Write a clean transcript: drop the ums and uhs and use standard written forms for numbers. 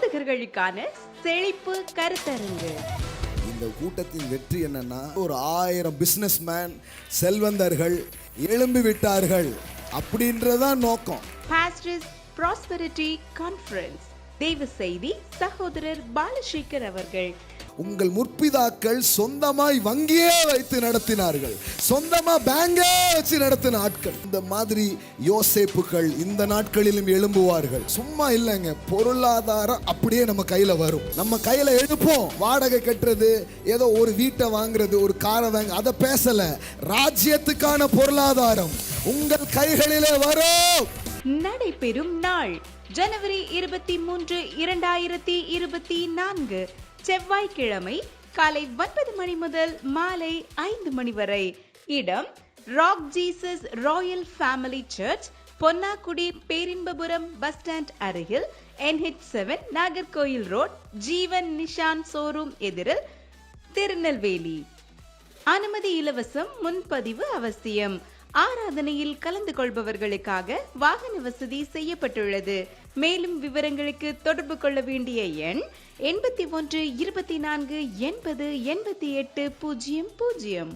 போதகர்களுக்கான செழிப்பு கருத்தரங்கு. இந்த கூட்டத்தின் வெற்றி என்னன்னா, ஒரு 1000 பிசினஸ்மேன் செல்வந்தர்கள் எழும்பி விட்டார்கள் அப்படின்றதான் நோக்கம். Pastors prosperity conference. தெய்வ செய்தி சகோதரர் பாலசேகர் அவர்கள். உங்கள் முற்பிதாக்கள் சொந்தமாய் வங்கியே வைத்து நடத்தினார்கள், சொந்தமா பேங்கே வச்சு நடத்தின ஆட்கள். இந்த மாதிரி யோசேப்புகள் இந்த நாட்களிலும் எழும்புவார்கள். சும்மா இல்லைங்க, பொருளாதாரம் அப்படியே நம்ம கையில வரும். நம்ம கையில எடுப்போம். வாடகை கட்டுறது, ஏதோ ஒரு வீட்டை வாங்குறது, ஒரு காரை வாங்க, அதை பேசல. ராஜ்யத்துக்கான பொருளாதாரம் உங்கள் கைகளிலே வரும். நடைபெறும் நாள் ஜனவரி 23, 2024 செவ்வாய்க்கிழமை காலை 9 மணி முதல் மாலை 5 மணி வரை. இடம் rock Jesus Royal family search, Ponnakudi Perinbapuram bus stand அருகில், NH7 நாகர்கோயில் ரோட், ஜீவன் நிஷான் ஷோரூம் எதிரில், திருநெல்வேலி. அனுமதி இலவசம், முன்பதிவு அவசியம். ஆராதனையில் கலந்து கொள்பவர்களுக்காக வாகன வசதி செய்யப்பட்டுள்ளது. மேலும் விவரங்களுக்கு தொடர்பு கொள்ள வேண்டிய எண் 81 24 80 88 00.